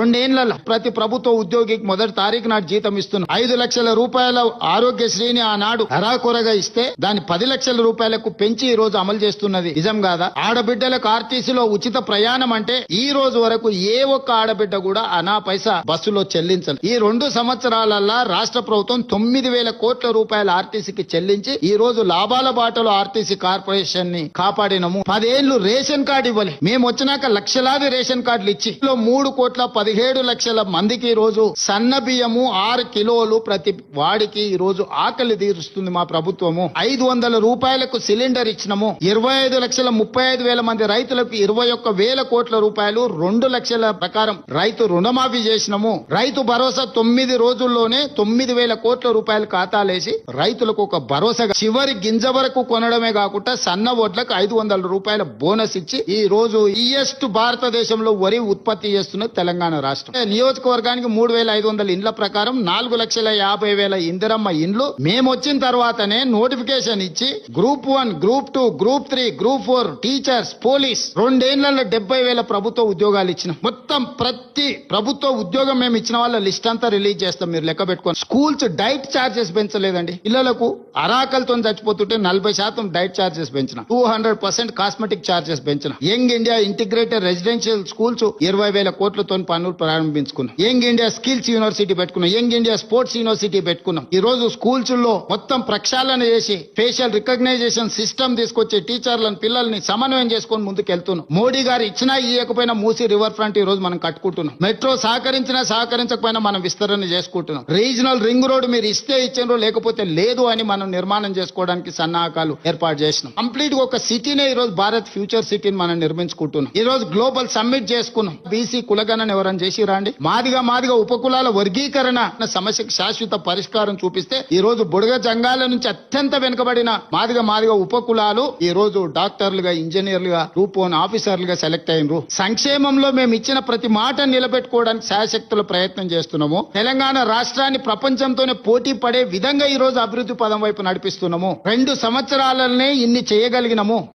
రెండేళ్లలో ప్రతి ప్రభుత్వ ఉద్యోగికి మొదటి తారీఖు నాడు జీతం ఇస్తున్నాం. 5 లక్షల రూపాయల ఆరోగ్యశ్రీని ఆనాడు అరాకొరగా ఇస్తే దాన్ని 10 లక్షల రూపాయలకు పెంచి ఈ రోజు అమలు చేస్తున్నది నిజం కాదా? ఆడబిడ్డలకు ఆర్టీసీలో ఉచిత ప్రయాణం అంటే ఈ రోజు వరకు ఏ ఒక్క ఆడబిడ్డ కూడా అనా పైసా బస్సులో చెల్లించాలి. ఈ 2 సంవత్సరాలలో రాష్ట్ర ప్రభుత్వం 9,000 కోట్ల రూపాయల ఆర్టీసీకి చెల్లించి ఈ రోజు లాభాల బాటలో ఆర్టీసీ కార్పొరేషన్ ని కాపాడినము. 10 ఏళ్లు రేషన్ కార్డు ఇవ్వలే. మేము వచ్చినాక లక్షలాది రేషన్ కార్డులు ఇచ్చి 3,17,00,000 మందికి ఈ రోజు సన్న బియ్యము 6 కిలోలు ప్రతి వాడికి ఈ రోజు ఆకలి తీరుస్తుంది మా ప్రభుత్వము. 500 రూపాయలకు సిలిండర్ ఇచ్చినము. 25,35,000 మంది రైతులకు 21,000 కోట్ల రూపాయలు 2 లక్షల ప్రకారం రైతు రుణమాఫీ చేసినము. రైతు భరోసా 9 రోజుల్లోనే 9,000 కోట్ల రూపాయలు ఖాతాలేసి రైతులకు ఒక భరోసాగా చివరి గింజ వరకు కొనడమే కాకుండా సన్న ఓట్లకు 500 రూపాయల బోనస్ ఇచ్చి ఈ రోజు ఈయెస్ట్ భారతదేశంలో వరి ఉత్పత్తి చేస్తున్న తెలంగాణ రాష్ట్రం. నియోజకవర్గానికి 3,500 ఇండ్ల ప్రకారం 4,50,000 ఇందిరమ్మ ఇండ్లు మేము వచ్చిన తర్వాతనే నోటిఫికేషన్ ఇచ్చి group 1, group 2, group 3, group 4 teachers, police 2 ఏళ్లలో 70,000 ప్రభుత్వ ఉద్యోగాలు ఇచ్చినాం. మొత్తం ప్రతి ప్రభుత్వ ఉద్యోగం మేము ఇచ్చిన వాళ్ళ లిస్ట్ అంతా రిలీజ్ చేస్తాం. మీరు లెక్క పెట్టుకోండి. స్కూల్స్ డైట్ చార్జెస్ పెంచలేదండి. పిల్లలకు అరాకలతో చచ్చిపోతుంటే 40% డైట్ చార్జెస్ పెంచిన. 200% కాస్మెటిక్ చార్జెస్ పెంచిన. Young India Integrated Residential Schools 20,000 కోట్లతో పనులు ప్రారంభించుకున్నాం. యంగ్ ఇండియా స్కిల్స్ యూనివర్సిటీ పెట్టుకున్నాం. యంగ్ ఇండియా స్పోర్ట్స్ యూనివర్సిటీ పెట్టుకున్నాం. ఈ రోజు స్కూల్స్ లో మొత్తం ప్రక్షాళన చేసి ఫేషియల్ రికగ్నైజేషన్ సిస్టమ్ తీసుకొచ్చి టీచర్లను పిల్లల్ని సమన్వయం చేసుకొని ముందుకు వెళ్తున్నాం. మోడీ గారు ఇచ్చినా ఇవ్వకపోయినా మూసి రివర్ ఫ్రంట్ ఈ రోజు మనం కట్టుకుంటున్నాం. మెట్రో సహకరించినా సహకరించకపోయినా మనం విస్తరణ చేసుకుంటున్నాం. రీజనల్ రింగ్ రోడ్ మీరు ఇస్తే ఇచ్చారో లేకపోతే లేదు అని మనం నిర్మాణం చేసుకోవడానికి సన్నాహకాలు ఏర్పాటు చేసినాం. కంప్లీట్ గా ఒక సిటీనే ఈ రోజు భారత్ ఫ్యూచర్ సిటీని మనం నిర్మించుకుంటున్నాం. ఈ రోజు గ్లోబల్ సమ్మిట్ చేసుకున్నాం. బీసీ కులగణన ఎవరైనా చేసిరా అండి? మాదిగా ఉపకులాల వర్గీకరణ సమస్యకు శాశ్వత పరిష్కారం చూపిస్తే ఈ రోజు బుడగ జంగాల నుంచి అత్యంత వెనుకబడిన మాదిగా ఉపకులాలు ఈ రోజు డాక్టర్లుగా, ఇంజనీర్లుగా, గ్రూప్ 1 ఆఫీసర్లుగా సెలెక్ట్ అయినరు. సంక్షేమంలో మేము ఇచ్చిన ప్రతి మాట నిలబెట్టుకోవడానికి శాయశక్తుల ప్రయత్నం చేస్తున్నాము. తెలంగాణ రాష్ట్రాన్ని ప్రపంచంతోనే పోటీ పడే విధంగా ఈ రోజు అభివృద్ధి పదం వైపు నడిపిస్తున్నాము. 2 సంవత్సరాలనే ఇన్ని చేయగలిగినము.